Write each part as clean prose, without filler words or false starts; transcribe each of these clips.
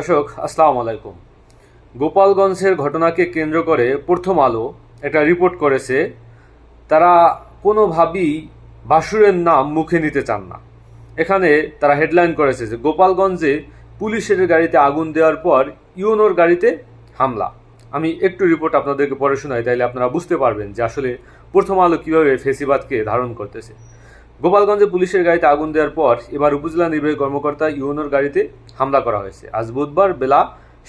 দর্শক আসসালামু আলাইকুম। গোপালগঞ্জের ঘটনাকে কেন্দ্র করে প্রথম আলো একটা রিপোর্ট করেছে। তারা কোনোভাবেই বাসুরের নাম মুখে নিতে চান না। এখানে তারা হেডলাইন করেছে যে গোপালগঞ্জে পুলিশের গাড়িতে আগুন দেওয়ার পর ইউনোর গাড়িতে হামলা। আমি একটু রিপোর্ট আপনাদেরকে পড়ে শোনাই, তাইলে আপনারা বুঝতে পারবেন যে আসলে প্রথম আলো কীভাবে ফেসিবাদকে ধারণ করতেছে। গোপালগঞ্জে পুলিশের গাড়িতে আগুন দেওয়ার পর এবার উপজেলা নির্বাহী কর্মকর্তা ইউনোর গাড়িতে হামলা করা হয়েছে। আজ বুধবার বেলা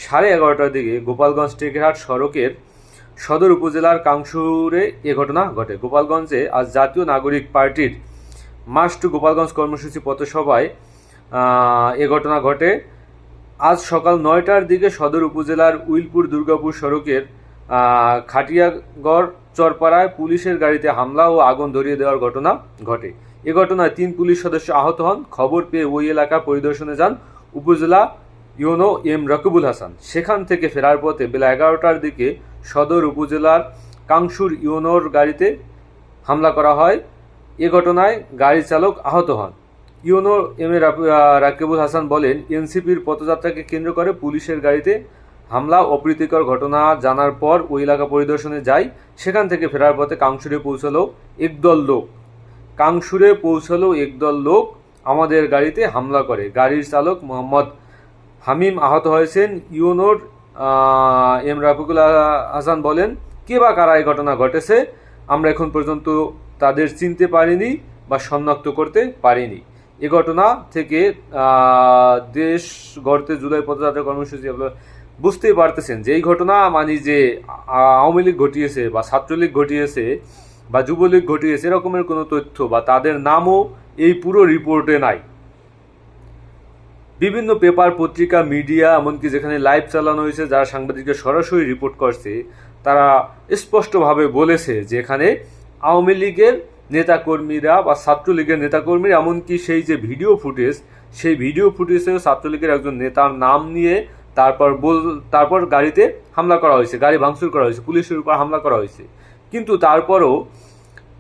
11:30টার দিকে গোপালগঞ্জ টেকেরহাট সড়কের সদর উপজেলার কাংশুরে এ ঘটনা ঘটে। গোপালগঞ্জে আজ জাতীয় নাগরিক পার্টির মার্চ টু গোপালগঞ্জ কর্মসূচি পথসভায় এ ঘটনা ঘটে। আজ সকাল 9টার দিকে সদর উপজেলার উইলপুর দুর্গাপুর সড়কের খাটিয়াগড় চরপাড়ায় পুলিশের গাড়িতে হামলা ও আগুন ধরিয়ে দেওয়ার ঘটনা ঘটে। এ ঘটনায় 3 পুলিশ সদস্য আহত হন। খবর পেয়ে ওই এলাকা পরিদর্শনে যান উপজেলা ইউনো এম রকিবুল হাসান। সেখান থেকে ফেরার পথে বেলা 11টার দিকে সদর উপজেলার কাংশুর ইউনোর গাড়িতে হামলা করা হয়। এ ঘটনায় গাড়ি চালক আহত হন। YONO M A Rakibul Hasan বলেন, এনসিপির পদযাত্রাকে কেন্দ্র করে পুলিশের গাড়িতে হামলা অপ্রীতিকর ঘটনা জানার পর ওই এলাকা পরিদর্শনে যায়। সেখান থেকে ফেরার পথে কাংশুরে পৌঁছালো একদল লোক আমাদের গাড়িতে হামলা করে। গাড়ির চালক মোহাম্মদ হামিম আহত হয়েছেন। ইউনোর এম রাফিকুল হাসান বলেন, কে বা কারা এই ঘটনা ঘটেছে আমরা এখন পর্যন্ত তাদের চিনতে পারিনি বা শনাক্ত করতে পারিনি। এ ঘটনা থেকে দেশ গড়তে জুলাই পদযাত্রা কর্মসূচি বুঝতেই পারতেছেন যে এই ঘটনা মানে যে আওয়ামী লীগ ঘটিয়েছে বা ছাত্রলীগ ঘটিয়েছে বা যুবলীগ ঘটিয়েছে এরকমের কোনো তথ্য বা তাদের নামও এই পুরো রিপোর্টে নাই। বিভিন্ন পেপার, পত্রিকা, মিডিয়া, এমনকি যেখানে লাইভ চালানো হয়েছে, যারা সাংবাদিককে সরাসরি রিপোর্ট করছে, তারা স্পষ্টভাবে বলেছে যে এখানে আওয়ামী লীগের নেতাকর্মীরা বা ছাত্রলীগের নেতাকর্মীরা, এমনকি সেই যে সেই ভিডিও ফুটেজেও ছাত্রলীগের একজন নেতার নাম নিয়ে তারপর গাড়িতে হামলা করা হয়েছে, গাড়ি ভাঙচুর করা হয়েছে, পুলিশের উপর হামলা করা হয়েছে। কিন্তু তারপরও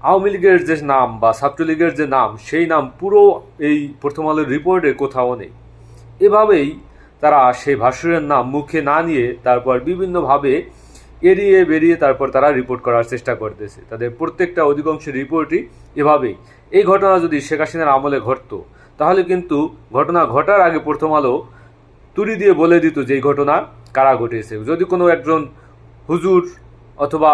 আওয়ামী লীগের যে নাম বা ছাত্রলীগের যে নাম, সেই নাম পুরো এই প্রথম আলোর রিপোর্টে কোথাও নেই। এভাবেই তারা সেই ভাষ্যের নাম মুখে না নিয়ে তারপর বিভিন্নভাবে এড়িয়ে বেরিয়ে তারপর তারা রিপোর্ট করার চেষ্টা করতেছে। তাদের প্রত্যেকটা অধিকাংশ রিপোর্টই এভাবেই। এই ঘটনা যদি শেখ হাসিনার আমলে ঘটতো, তাহলে কিন্তু ঘটনা ঘটার আগে প্রথম আলো তুড়ি দিয়ে বলে দিত যে এই ঘটনা কারা ঘটিয়েছে। যদি কোনো একজন হুজুর অথবা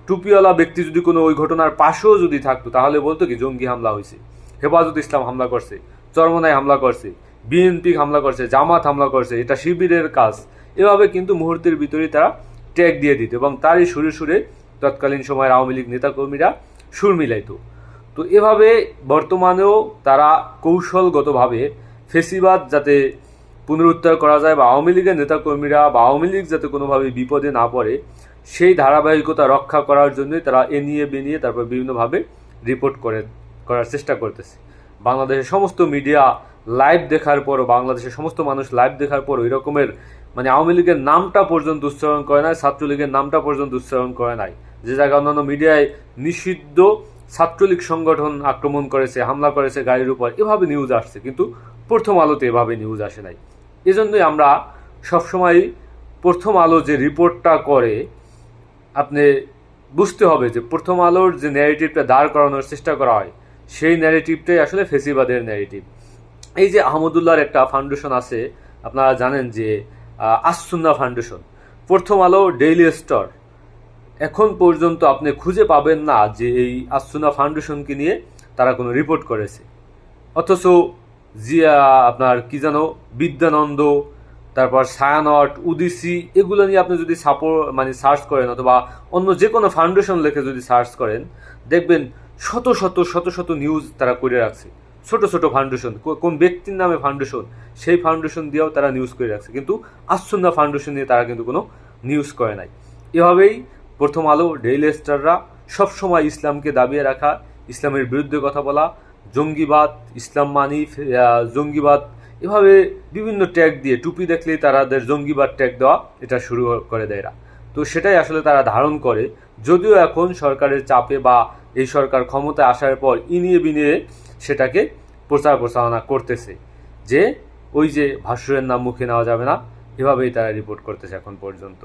টুপিওয়ালা ব্যক্তি যদি কোনো ওই ঘটনার পাশেও যদি থাকতো, তাহলে বলতো কি জঙ্গি হামলা হয়েছে, হেফাজত ইসলাম হামলা করছে, চরমনাই হামলা করছে, বিএনপি হামলা করছে, জামাত হামলা করছে, এটা শিবিরের কাজ। এভাবে কিন্তু মুহূর্তের ভিতরেই তারা ট্যাগ দিয়ে দিত এবং তারই সুরে সুরে তৎকালীন সময়ের আওয়ামী লীগ নেতাকর্মীরা সুর মিলাইত। তো এভাবে বর্তমানেও তারা কৌশলগতভাবে ফেসিবাদ যাতে পুনরুদ্ধার করা যায় বা আওয়ামী লীগের নেতাকর্মীরা বা আওয়ামী লীগ যাতে কোনোভাবে বিপদে না পড়ে, সেই ধারাবাহিকতা রক্ষা করার জন্যই তারা এনিয়ে বেনিয়ে তারপর বিভিন্নভাবে রিপোর্ট করার চেষ্টা করতেছে। বাংলাদেশের সমস্ত মিডিয়া লাইভ দেখার পরও, বাংলাদেশের সমস্ত মানুষ লাইভ দেখার পরও ওই রকমের মানে আওয়ামী লীগের নামটা পর্যন্ত উচ্চারণ করে নাই, ছাত্রলীগের নামটা পর্যন্ত উচ্চারণ করে নাই। যে জায়গায় অন্যান্য মিডিয়ায় নিষিদ্ধ ছাত্রলীগ সংগঠন আক্রমণ করেছে, হামলা করেছে গাড়ির উপর, এভাবে নিউজ আসছে, কিন্তু প্রথম আলোতে এভাবে নিউজ আসে নাই। এজন্যই আমরা সবসময় প্রথম আলো যে রিপোর্টটা করে, আপনি বুঝতে হবে যে প্রথম আলোর যে ন্যারেটিভটা দাঁড় করানোর চেষ্টা করা হয়, সেই ন্যারেটিভটাই আসলে ফেসিবাদের ন্যারেটিভ। এই যে আহমদুল্লাহর একটা ফাউন্ডেশন আছে, আপনারা জানেন যে আসসুন্নাহ ফাউন্ডেশন, প্রথম আলো, ডেইলি স্টার, এখন পর্যন্ত আপনি খুঁজে পাবেন না যে এই আসসুন্নাহ ফাউন্ডেশনকে নিয়ে তারা কোনো রিপোর্ট করেছে। অথচ আপনার কি যেন বিদ্যানন্দ, তারপর ছায়ানট, উদিসি, এগুলো নিয়ে আপনি যদি সার্চ করেন অথবা অন্য যে কোনো ফাউন্ডেশন লেখে যদি সার্চ করেন, দেখবেন শত শত শত শত নিউজ তারা করে রাখছে। ছোট ছোট ফাউন্ডেশন, কোন ব্যক্তির নামে ফাউন্ডেশন, সেই ফাউন্ডেশন দিয়েও তারা নিউজ করে রাখছে, কিন্তু আসসুন্নাহ ফাউন্ডেশন নিয়ে তারা কিন্তু কোনো নিউজ করে নাই। এভাবেই প্রথম আলো, ডেইলি স্টাররা সবসময় ইসলামকে দাবিয়ে রাখা, ইসলামের বিরুদ্ধে কথা বলা, জঙ্গিবাদ, ইসলাম মানি জঙ্গিবাদ, এভাবে বিভিন্ন ট্যাগ দিয়ে, টুপি দেখলেই তাদের জঙ্গিবাদ ট্যাগ দেওয়া এটা শুরু করে দেয় এরা। তো সেটাই আসলে তারা ধারণ করে, যদিও এখন সরকারের চাপে বা এই সরকার ক্ষমতায় আসার পর ইনিয়ে বিনিয়ে সেটাকে প্রচার প্রচারণা করতেছে যে ওই যে ভাষ্যের নাম মুখে নেওয়া যাবে না, এভাবেই তারা রিপোর্ট করতেছে এখন পর্যন্ত।